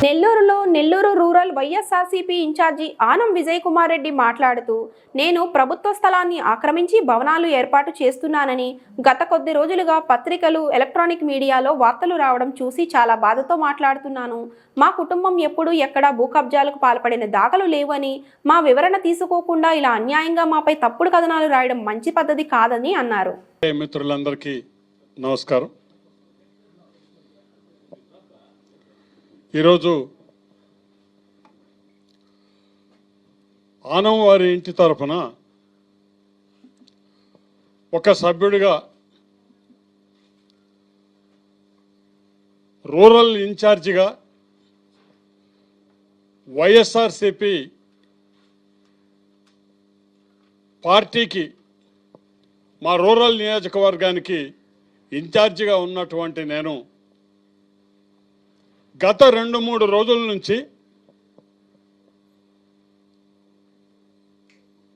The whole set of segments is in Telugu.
నెల్లూరులో నెల్లూరు రూరల్ వైఎస్ఆర్సీపీ ఇన్ఛార్జి ఆనం విజయ్ కుమార్ రెడ్డి మాట్లాడుతూ, నేను ప్రభుత్వ స్థలాన్ని ఆక్రమించి భవనాలు ఏర్పాటు చేస్తున్నానని గత కొద్ది రోజులుగా పత్రికలు, ఎలక్ట్రానిక్ మీడియాలో వార్తలు రావడం చూసి చాలా బాధతో మాట్లాడుతున్నాను. మా కుటుంబం ఎప్పుడూ ఎక్కడా భూ కబ్జాలకు పాల్పడిన దాఖలు లేవని, మా వివరణ తీసుకోకుండా ఇలా అన్యాయంగా మాపై తప్పుడు కథనాలు రాయడం మంచి పద్ధతి కాదని అన్నారు. మిత్రులందరికీ నమస్కారం. ఈరోజు ఆనం వారి ఇంటి తరఫున ఒక సభ్యుడిగా రూరల్ ఇన్ఛార్జిగా వైఎస్ఆర్సీపీ పార్టీకి మా రూరల్ నియోజకవర్గానికి ఇన్ఛార్జిగా ఉన్నటువంటి నేను గత 2-3 రోజుల నుంచి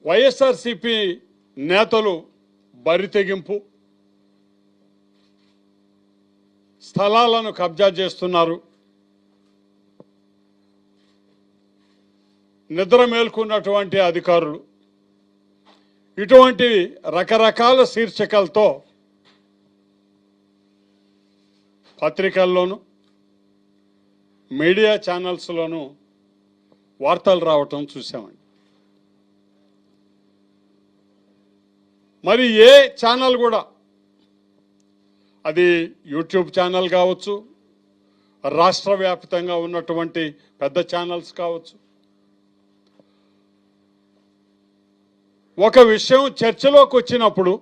వైఎస్ఆర్సీపీ నేతలు బరితెగింపు, స్థలాలను కబ్జా చేస్తున్నారు, నిద్ర మేల్కొన్నటువంటి అధికారులు, ఇటువంటి రకరకాల శీర్షికలతో పత్రికల్లోనూ మీడియా ఛానల్స్లోనూ వార్తలు రావటం చూసామండి. మరి ఏ ఛానల్ కూడా, అది యూట్యూబ్ ఛానల్ కావచ్చు, రాష్ట్ర వ్యాప్తంగా ఉన్నటువంటి పెద్ద ఛానల్స్ కావచ్చు, ఒక విషయం చర్చలోకి వచ్చినప్పుడు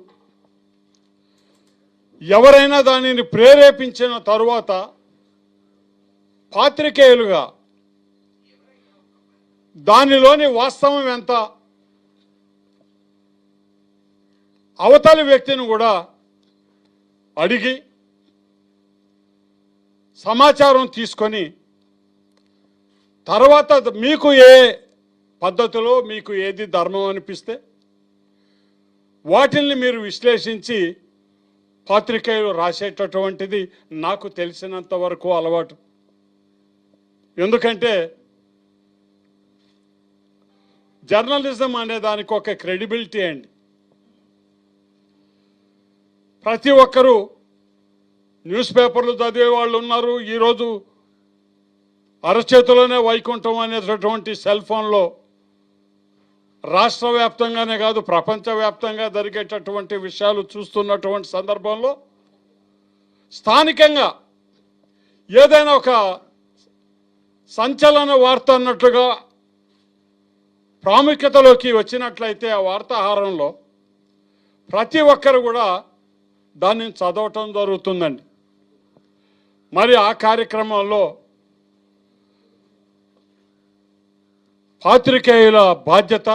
ఎవరైనా దానిని ప్రేరేపించిన తరువాత పాత్రికేయులుగా దానిలోని వాస్తవం ఎంత, అవతలి వ్యక్తిని కూడా అడిగి సమాచారం తీసుకొని తర్వాత మీకు ఏ పద్ధతిలో, మీకు ఏది ధర్మం అనిపిస్తే వాటిల్ని మీరు విశ్లేషించి పాత్రికేయులు రాసేటటువంటిది నాకు తెలిసినంత వరకు అలవాటు. ఎందుకంటే జర్నలిజం అనే దానికి ఒక క్రెడిబిలిటీ అండి. ప్రతి ఒక్కరూ న్యూస్ పేపర్లు చదివే వాళ్ళు ఉన్నారు. ఈరోజు అరచేతిలోనే వైకుంఠం అనేటటువంటి సెల్ ఫోన్లో రాష్ట్ర వ్యాప్తంగానే కాదు ప్రపంచవ్యాప్తంగా జరిగేటటువంటి విషయాలు చూస్తున్నటువంటి సందర్భంలో స్థానికంగా ఏదైనా ఒక సంచలన వార్త అన్నట్లుగా ప్రాముఖ్యతలోకి వచ్చినట్లయితే ఆ వార్తాహారంలో ప్రతి ఒక్కరు కూడా దాన్ని చదవటం జరుగుతుందండి. మరి ఆ కార్యక్రమంలో పాత్రికేయుల బాధ్యత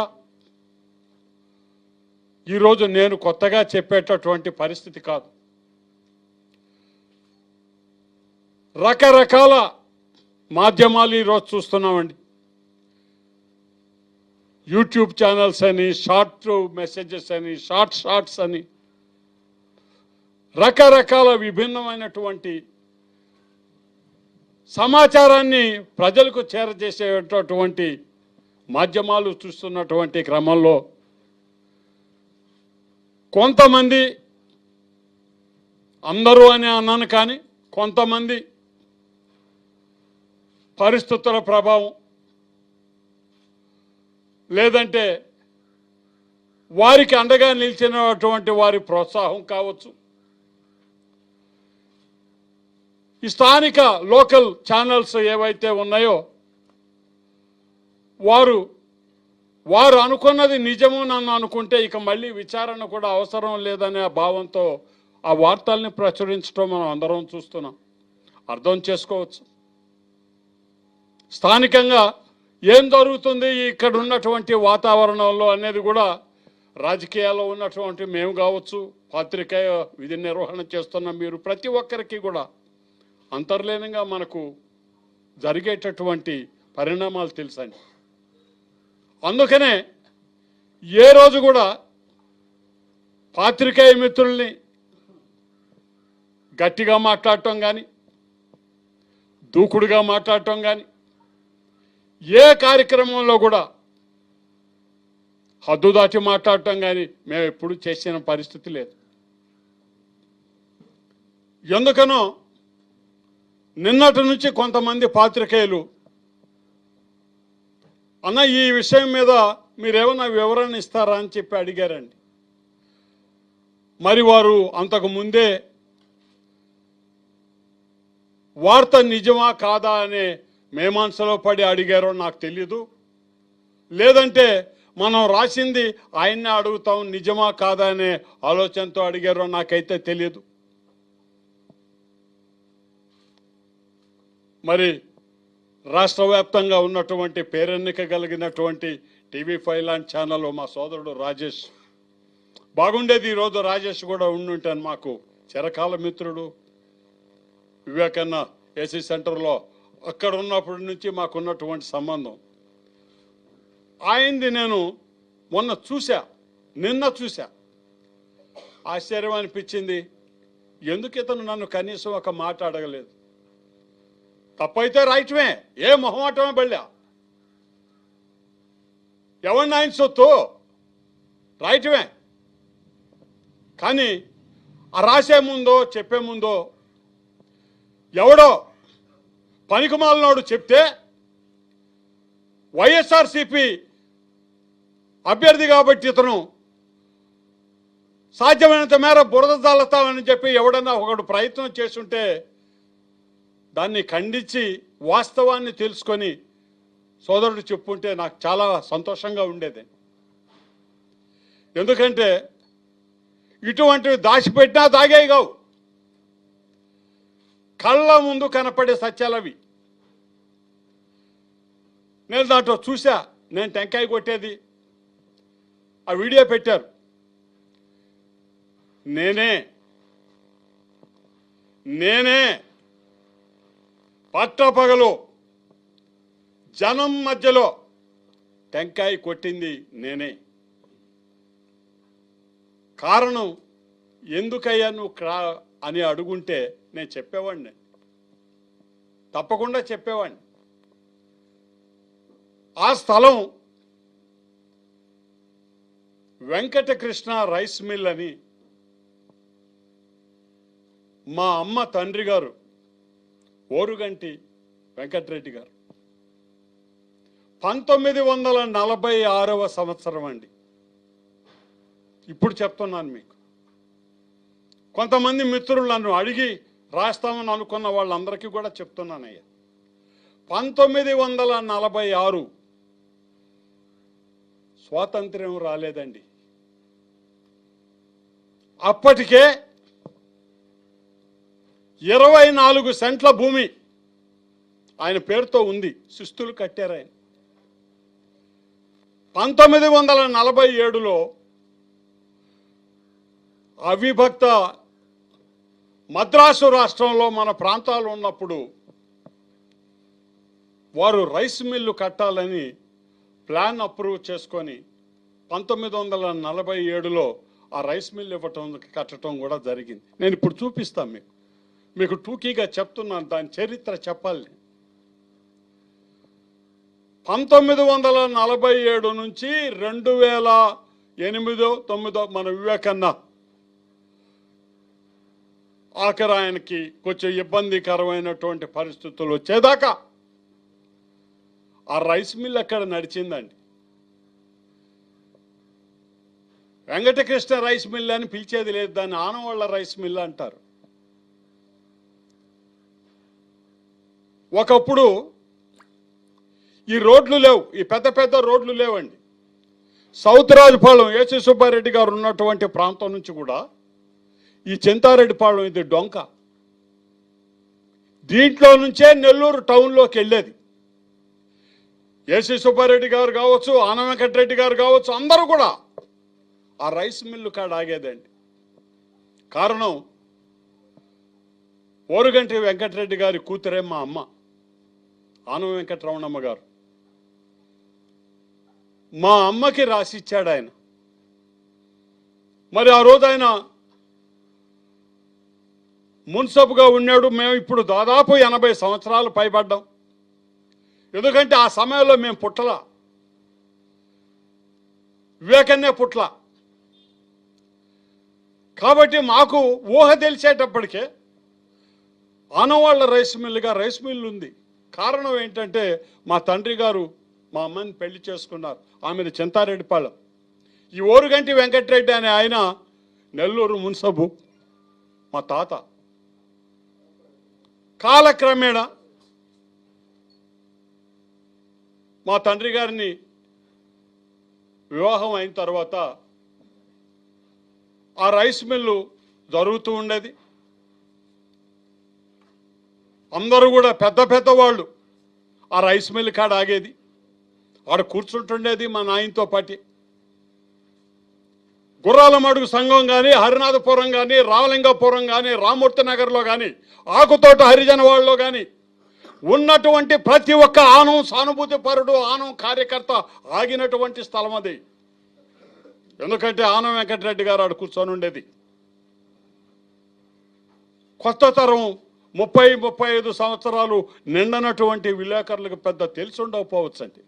ఈరోజు నేను కొత్తగా చెప్పేటటువంటి పరిస్థితి కాదు. రకరకాల మాధ్యమాలు ఈరోజు చూస్తున్నామండి. యూట్యూబ్ ఛానల్స్ అని, షార్ట్ మెసేజెస్ అని, షార్ట్స్ అని, రకరకాల విభిన్నమైనటువంటి సమాచారాన్ని ప్రజలకు చేరజేసేటటువంటి మాధ్యమాలు చూస్తున్నటువంటి క్రమంలో కొంతమంది, అందరూ అని అన్నాను కానీ కొంతమంది పరిస్థితుల ప్రభావం, లేదంటే వారికి అండగా నిలిచినటువంటి వారి ప్రోత్సాహం కావచ్చు, ఈ స్థానిక లోకల్ ఛానల్స్ ఏవైతే ఉన్నాయో వారు అనుకున్నది నిజము నన్ను అనుకుంటే ఇక మళ్ళీ విచారణ కూడా అవసరం లేదనే భావంతో ఆ వార్తల్ని ప్రచురించడం మనం అందరం చూస్తున్నాం. అర్థం చేసుకోవచ్చు స్థానికంగా ఏం జరుగుతుంది ఇక్కడ ఉన్నటువంటి వాతావరణంలో అనేది కూడా. రాజకీయాల్లో ఉన్నటువంటి మేము కావచ్చు, పాత్రికేయ విధి నిర్వహణ చేస్తున్న మీరు, ప్రతి ఒక్కరికి కూడా అంతర్లీనంగా మనకు జరిగేటటువంటి పరిణామాలు తెలుసండి. అందుకనే ఏ రోజు కూడా పాత్రికేయ మిత్రుల్ని గట్టిగా మాట్లాడటం కానీ, దూకుడుగా మాట్లాడటం కానీ, ఏ కార్యక్రమంలో కూడా హద్దు దాటి మాట్లాడటం కానీ మేము ఎప్పుడు చేసిన పరిస్థితి లేదు. ఎందుకనో నిన్నటి నుంచి కొంతమంది పాత్రికేయులు అన్న ఈ విషయం మీద మీరేమన్నా వివరణ ఇస్తారా అని చెప్పి అడిగారండి. మరి వారు అంతకు ముందే వార్త నిజమా కాదా అనే మేమాంసలో పడి అడిగారో నాకు తెలీదు, లేదంటే మనం రాసింది ఆయన్నే అడుగుతాం నిజమా కాదా అనే ఆలోచనతో అడిగారో నాకైతే తెలియదు. మరి రాష్ట్ర వ్యాప్తంగా ఉన్నటువంటి పేరెన్నిక కలిగినటువంటి TV5 లాంటి ఛానల్ మా సోదరుడు రాజేష్, బాగుండేది ఈరోజు రాజేష్ కూడా ఉండుంటాను, మాకు చిరకాల మిత్రుడు. వివేకన్న ఏసీ సెంటర్లో అక్కడ ఉన్నప్పటి నుంచి మాకున్నటువంటి సంబంధం. ఆయనది నేను నిన్న చూసా, ఆశ్చర్యం అనిపించింది. ఎందుకు ఇతను నన్ను కనీసం ఒక మాట అడగలేదు? తప్పైతే రాయటమే, ఏ మొహమాటమే బళ్ళా, ఎవరిని ఆయన సొత్తు రాయటమే. కానీ ఆ రాసే ముందో చెప్పే ముందో ఎవడో పనికిమాలినోడు చెప్తే వైఎస్ఆర్సీపీ అభ్యర్థి కాబట్టి ఇతను సాధ్యమైనంత మేర బురద చల్లుతామని చెప్పి ఎవడన్నా ఒకడు ప్రయత్నం చేస్తుంటే దాన్ని ఖండించి వాస్తవాన్ని తెలుసుకొని సోదరుడు చెప్పుంటే నాకు చాలా సంతోషంగా ఉండేది. ఎందుకంటే ఇటువంటివి దాచిపెట్టినా దాగేవి కావు, కళ్ళ ముందు కనపడే సత్యాలవి. నేను దాంట్లో చూసా, నేను టెంకాయ కొట్టేది, ఆ వీడియో పెట్టారు. నేనే పట్టపగలు జనం మధ్యలో టెంకాయ కొట్టింది నేనే. కారణం ఎందుకయ్యా నువ్వు అని అడుగుంటే నేను చెప్పేవాడిని, తప్పకుండా చెప్పేవాడిని. ఆ స్థలం వెంకటకృష్ణ రైస్ మిల్ అని మా అమ్మ తండ్రి గారు ఓరుగంటి వెంకటరెడ్డి గారు 1946వ సంవత్సరం అండి. ఇప్పుడు చెప్తున్నాను మీకు. కొంతమంది మిత్రులు నన్ను అడిగి రాస్తామని అనుకున్న వాళ్ళందరికీ కూడా చెప్తున్నానయ్యా. 1946 స్వాతంత్ర్యం రాలేదండి. అప్పటికే 24 సెంట్ల భూమి ఆయన పేరుతో ఉంది, శిస్తులు కట్టారు ఆయన. 1947లో అవిభక్త మద్రాసు రాష్ట్రంలో మన ప్రాంతాలు ఉన్నప్పుడు వారు రైస్ మిల్లు కట్టాలని ప్లాన్ అప్రూవ్ చేసుకొని 1947లో ఆ రైస్ మిల్ కట్టడం కూడా జరిగింది. నేను ఇప్పుడు చూపిస్తాను మీకు టూకీగా చెప్తున్నాను, దాని చరిత్ర చెప్పాలి. 1947 నుంచి 2008-9 మన వివేకన్న ఆఖరి ఆయనకి కొంచెం ఇబ్బందికరమైనటువంటి పరిస్థితులు వచ్చేదాకా ఆ రైస్ మిల్ ఎక్కడ నడిచిందండి. వెంకటకృష్ణ రైస్ మిల్ అని పిలిచేది లేదు, దాన్ని ఆనవాళ్ళ రైస్ మిల్ అంటారు. ఒకప్పుడు ఈ రోడ్లు లేవు, ఈ పెద్ద పెద్ద రోడ్లు లేవండి. సౌత్ రాజుపాలెం ఏసీ సుబ్బారెడ్డి గారు ఉన్నటువంటి ప్రాంతం నుంచి కూడా ఈ చింతారెడ్డిపాలెం ఇది డొంక, దీంట్లో నుంచే నెల్లూరు టౌన్లోకి వెళ్ళేది. ఏసీ సుబ్బారెడ్డి గారు కావచ్చు, ఆన వెంకటరెడ్డి గారు కావచ్చు, అందరూ కూడా ఆ రైస్ మిల్లు కాడ ఆగేదండి. కారణం ఓరుగంటి వెంకటరెడ్డి గారి కూతురే మా అమ్మ ఆన వెంకటరమణమ్మ గారు. మా అమ్మకి రాసిచ్చాడు ఆయన. మరి ఆ రోజు ఆయన మున్సబ్గా ఉన్నాడు. మేము ఇప్పుడు దాదాపు 80 సంవత్సరాలు పైబడ్డాం. ఎందుకంటే ఆ సమయంలో మేము పుట్టల, వివేకన్నే పుట్ల. కాబట్టి మాకు ఊహ తెలిసేటప్పటికే ఆనవాళ్ల రైస్ మిల్లు ఉంది. కారణం ఏంటంటే మా తండ్రి గారు మా అమ్మని పెళ్లి చేసుకున్నారు. ఆమెది చింతారెడ్డిపాళెం. ఈ ఓరుగంటి వెంకటరెడ్డి అనే ఆయన నెల్లూరు మున్సబు మా తాత. కాలక్రమేణా మా తండ్రి గారిని వివాహం అయిన తర్వాత ఆ రైస్ మిల్లు జరుగుతూ ఉండేది. అందరూ కూడా పెద్ద వాళ్ళు ఆ రైస్ మిల్ కాడ ఆగేది, ఆడ కూర్చుంటుండేది మా నాయనతో పాటి. గుర్రాల మడుగు సంఘం కానీ, హరినాథపురం కానీ, రామలింగపురం కానీ, రామూర్తి నగర్లో కానీ, ఆకుతోట హరిజన వాళ్ళలో కానీ ఉన్నటువంటి ప్రతి ఒక్క ఆనం సానుభూతి పరుడు, ఆనం కార్యకర్త ఆగినటువంటి స్థలం అది. ఎందుకంటే ఆనం వెంకటరెడ్డి గారు ఆడ కూర్చొని ఉండేది. కొత్త తరం 30-35 సంవత్సరాలు నిండనటువంటి విలేకరులకు పెద్ద తెలిసి ఉండకపోవచ్చండి,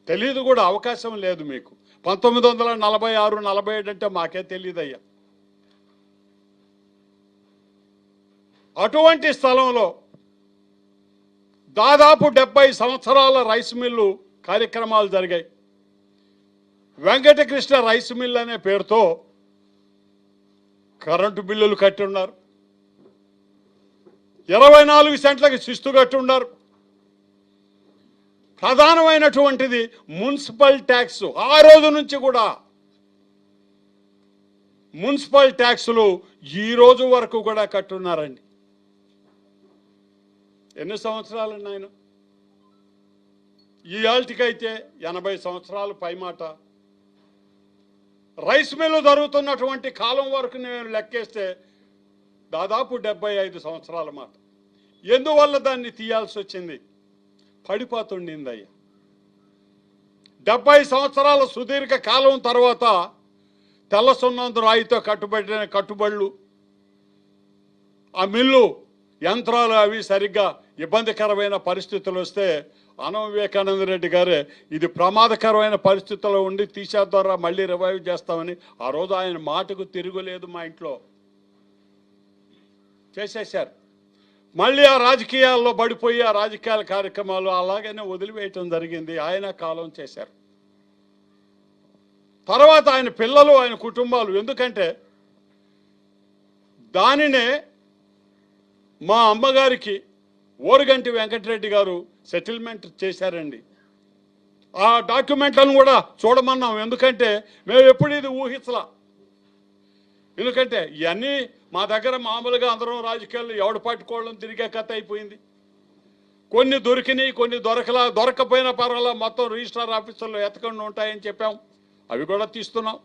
తెలీదు కూడా, అవకాశం లేదు మీకు. 1946-47 అంటే మాకే తెలియదయ్యా. అటువంటి స్థలంలో దాదాపు 70 సంవత్సరాల రైస్ మిల్లు కార్యక్రమాలు జరిగాయి. వెంకటకృష్ణ రైస్ మిల్ అనే పేరుతో కరెంటు బిల్లులు కట్టి ఉన్నారు, 24 సెంట్లకు శిస్తు కట్టి ఉన్నారు. ప్రధానమైనటువంటిది మున్సిపల్ ట్యాక్స్. ఆ రోజు నుంచి కూడా మున్సిపల్ ట్యాక్సులు ఈ రోజు వరకు కూడా కట్టున్నారండి. ఎన్ని సంవత్సరాలండి ఆయన? ఈ ఆల్టికైతే 80 సంవత్సరాలు పైమాట. రైస్ మిల్లు జరుగుతున్నటువంటి కాలం వరకు నేను లెక్కేస్తే దాదాపు 75 సంవత్సరాల మాట. ఎందువల్ల దాన్ని తీయాల్సి వచ్చింది? పడిపోతుండిందయ్యా. 70 సంవత్సరాల సుదీర్ఘ కాలం తర్వాత తెల్ల సున్నందు రాయితో కట్టుబడిన కట్టుబడులు, ఆ మిల్లు యంత్రాలు అవి సరిగ్గా ఇబ్బందికరమైన పరిస్థితులు వస్తే ఆనం వివేకానంద రెడ్డి గారే ఇది ప్రమాదకరమైన పరిస్థితుల్లో ఉండి తీసేద్దారా, మళ్ళీ రివైవ్ చేస్తామని ఆ రోజు ఆయన మాటకు తిరుగులేదు. మా ఇంట్లో చేసేశారు. మళ్ళీ ఆ రాజకీయాల్లో పడిపోయి ఆ రాజకీయాల కార్యక్రమాలు అలాగనే వదిలివేయటం జరిగింది. ఆయన కాలం చేశారు. తర్వాత ఆయన పిల్లలు, ఆయన కుటుంబాలు, ఎందుకంటే దానినే మా అమ్మగారికి ఓరుగంటి వెంకటరెడ్డి గారు సెటిల్మెంట్ చేశారండి. ఆ డాక్యుమెంట్లను కూడా చూడమన్నాం, ఎందుకంటే మేము ఎప్పుడు ఇది ఊహించలా. ఎందుకంటే ఇవన్నీ మా దగ్గర మామూలుగా అందరం రాజకీయాల్లో ఎవడు పట్టుకోవడం తిరిగే కథ అయిపోయింది. కొన్ని దొరికినాయి, కొన్ని దొరకపోయినా పర్వాలా, మొత్తం రిజిస్ట్రార్ ఆఫీసుల్లో ఎతకండి ఉంటాయని చెప్పాం, అవి కూడా తీస్తున్నాం.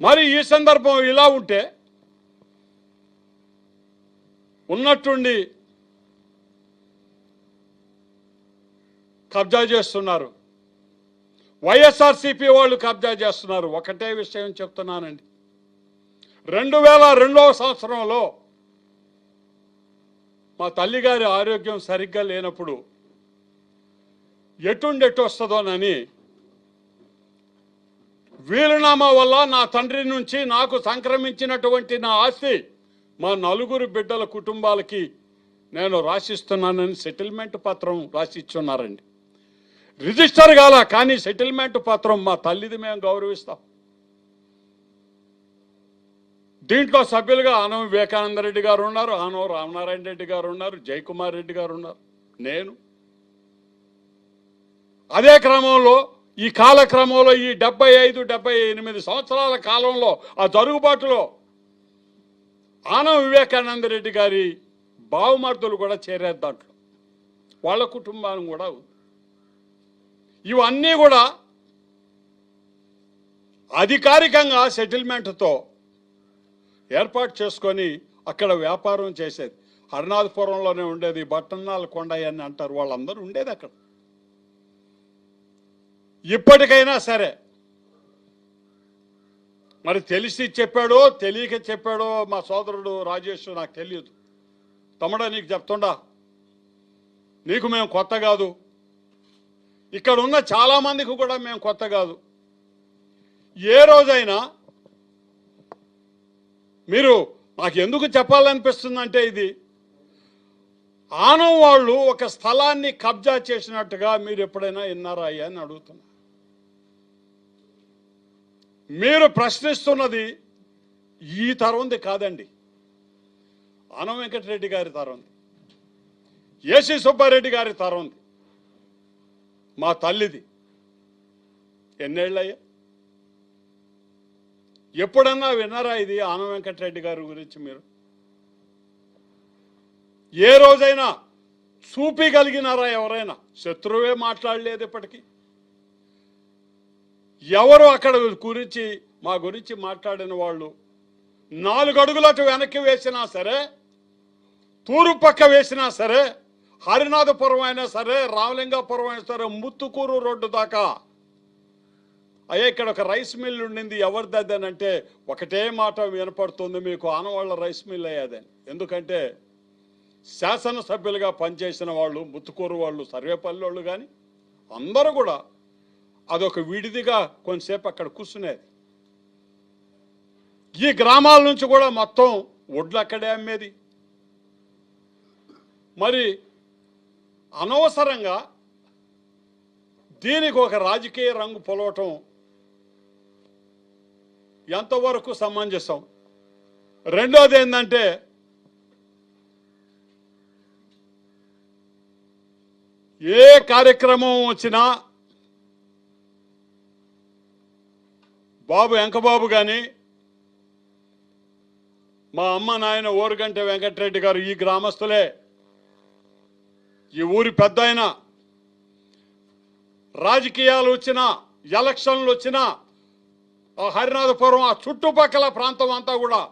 మరి ఈ సందర్భం ఇలా ఉంటే ఉన్నట్టుండి కబ్జా చేస్తున్నారు, వైఎస్ఆర్సీపీ వాళ్ళు కబ్జా చేస్తున్నారు. ఒకటే విషయం చెప్తున్నానండి, 2002వ సంవత్సరంలో మా తల్లిగారి ఆరోగ్యం సరిగ్గా లేనప్పుడు ఎటు వస్తుందోనని వీలునామా వల్ల నా తండ్రి నుంచి నాకు సంక్రమించినటువంటి నా ఆస్తి మా 4 బిడ్డల కుటుంబాలకి నేను రాసిస్తున్నానని సెటిల్మెంట్ పత్రం రాసిచ్చున్నారండి. రిజిస్టర్ కాల, కానీ సెటిల్మెంట్ పత్రం మా తల్లిది, మేము గౌరవిస్తాం. దీంట్లో సభ్యులుగా ఆనం వివేకానంద రెడ్డి గారు ఉన్నారు, ఆనం రామనారాయణ రెడ్డి గారు ఉన్నారు, జయకుమార్ రెడ్డి గారు ఉన్నారు, నేను. అదే క్రమంలో ఈ కాలక్రమంలో ఈ 75-78 సంవత్సరాల కాలంలో ఆ జరుగుబాటులో ఆనం వివేకానంద రెడ్డి గారి బావమర్దులు కూడా చేరారు దాంట్లో, వాళ్ళ కుటుంబాన్ని కూడా ఉంది. ఇవన్నీ కూడా అధికారికంగా సెటిల్మెంట్తో ఏర్పాటు చేసుకొని అక్కడ వ్యాపారం చేసేది. హరినాథపురంలోనే ఉండేది, బట్టన్నాల కొండయ్య అని అంటారు, వాళ్ళందరూ ఉండేది అక్కడ. ఇప్పటికైనా సరే మరి తెలిసి చెప్పాడో తెలియక చెప్పాడో మా సోదరుడు రాజేష్ నాకు తెలియదు. తమ్ముడా నీకు చెప్తుండా, నీకు మేము కొత్త కాదు, ఇక్కడ ఉన్న చాలామందికి కూడా మేము కొత్త కాదు. ఏ రోజైనా మీరు నాకు ఎందుకు చెప్పాలనిపిస్తుందంటే, ఇది ఆనం వాళ్ళు ఒక స్థలాన్ని కబ్జా చేసినట్టుగా మీరు ఎప్పుడైనా విన్నారా అయ్యా అని అడుగుతున్నా. మీరు ప్రశ్నిస్తున్నది ఈ తరంది కాదండి, ఆనం వెంకటరెడ్డి గారి తరంది, ఏసీ సుబ్బారెడ్డి గారి తరంది, మా తల్లిది. ఎన్నేళ్ళయ్యా? ఎప్పుడన్నా విన్నారా ఇది ఆనం వెంకటరెడ్డి గారి గురించి మీరు? ఏ రోజైనా చూపించగలిగినారా ఎవరైనా? శత్రువే మాట్లాడలేదు ఇప్పటికీ. ఎవరు అక్కడ గురించి మా గురించి మాట్లాడిన వాళ్ళు 4 అడుగులకు వెనక్కి వేసినా సరే, తూర్పు పక్క వేసినా సరే, హరినాథపురం అయినా సరే, రామలింగాపురం అయినా సరే, ముత్తుకూరు రోడ్డు దాకా, అయ్యా ఇక్కడ ఒక రైస్ మిల్ ఉండింది, ఎవరిదనంటే ఒకటే మాట వినపడుతుంది మీకు, ఆనవాళ్ళ రైస్ మిల్ అయ్యేదని. ఎందుకంటే శాసనసభ్యులుగా పనిచేసిన వాళ్ళు, ముత్తుకూరు వాళ్ళు, సర్వేపల్లి వాళ్ళు కానీ అందరూ కూడా అదొక విడిదిగా కొంతసేపు అక్కడ కూర్చునేది. ఈ గ్రామాల నుంచి కూడా మొత్తం ఒడ్లు అక్కడే అమ్మేది. మరి అనవసరంగా దీనికి ఒక రాజకీయ రంగు పొలవటం ఎంతవరకు సమంజసం? రెండోది ఏంటంటే, ఏ కార్యక్రమం వచ్చినా బాబు వెంకబాబు కానీ, మా అమ్మ నాయన ఓరుగంటి వెంకటరెడ్డి గారు ఈ గ్రామస్తులే, ఈ ఊరి పెద్ద ఆయన, రాజకీయాలు వచ్చినా, ఎలక్షన్లు వచ్చినా, హరినాథపురం ఆ చుట్టుపక్కల ప్రాంతం అంతా కూడా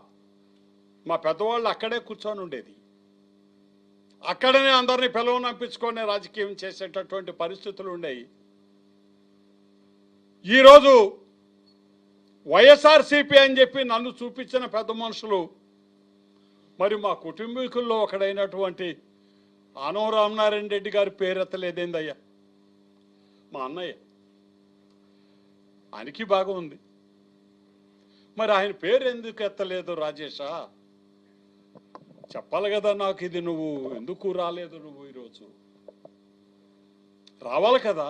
మా పెద్దవాళ్ళు అక్కడే కూర్చొని ఉండేది. అక్కడనే అందరినీ పిలవనంపించుకొని రాజకీయం చేసేటటువంటి పరిస్థితులు ఉండేవి. ఈరోజు వైఎస్ఆర్సీపీ అని చెప్పి నన్ను చూపించిన పెద్ద మనుషులు, మరి మా కుటుంబీకుల్లో ఒకడైనటువంటి ఆనం రామనారాయణ రెడ్డి గారి పేరెత్తలేదేందయ్యా? మా అన్నయ్య, ఆయనకి బాగా ఉంది, మరి ఆయన పేరు ఎందుకు ఎత్తలేదు రాజేషా? చెప్పాలి కదా నాకు, ఇది నువ్వు ఎందుకు రాలేదు, నువ్వు ఈరోజు రావాలి కదా.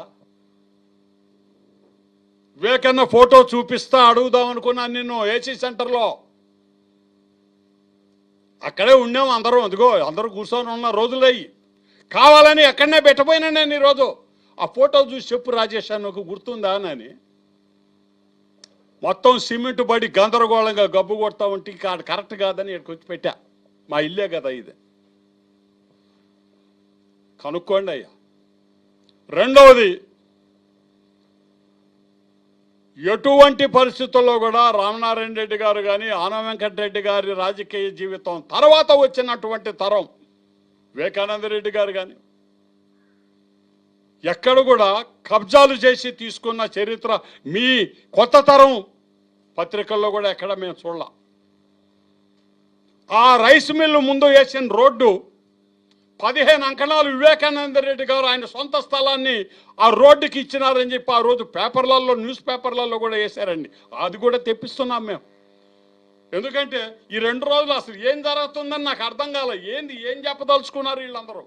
వివేకన్న ఫోటో చూపిస్తా అడుగుదాం అనుకున్నాను నిన్ను ఏసీ సెంటర్లో. అక్కడే ఉన్నాం అందరూ, అదిగో అందరూ కూర్చొని ఉన్న రోజులయ్యి. కావాలని ఎక్కడనే పెట్టబోయినా నేను ఈరోజు ఆ ఫోటో చూసి చెప్పు రాజేష్ నాకు గుర్తుందా అని. మొత్తం సిమెంట్ పడి గందరగోళంగా గబ్బు కొడతా ఉంటే కరెక్ట్ కాదని ఇక్కడికి వచ్చి పెట్టా. మా ఇల్లే కదా ఇది, కనుక్కోండి అయ్యా. రెండవది, ఎటువంటి పరిస్థితుల్లో కూడా రామనారాయణ రెడ్డి గారు కానీ, ఆనం వెంకటరెడ్డి గారి రాజకీయ జీవితం తర్వాత వచ్చినటువంటి తరం వివేకానంద రెడ్డి గారు కానీ ఎక్కడ కూడా కబ్జాలు చేసి తీసుకున్న చరిత్ర మీ కొత్త తరం పత్రికల్లో కూడా ఎక్కడ మేము చూడలా. ఆ రైస్ మిల్లు ముందు వేసిన రోడ్డు 15 అంకణాలు వివేకానంద రెడ్డి గారు ఆయన సొంత స్థలాన్ని ఆ రోడ్డుకి ఇచ్చినారని చెప్పి ఆ రోజు పేపర్లలో, న్యూస్ పేపర్లలో కూడా వేశారండి. అది కూడా తెప్పిస్తున్నాం మేము. ఎందుకంటే ఈ 2 రోజులు అసలు ఏం జరుగుతుందని నాకు అర్థం కాలే. ఏం చెప్పదలుచుకున్నారు వీళ్ళందరూ?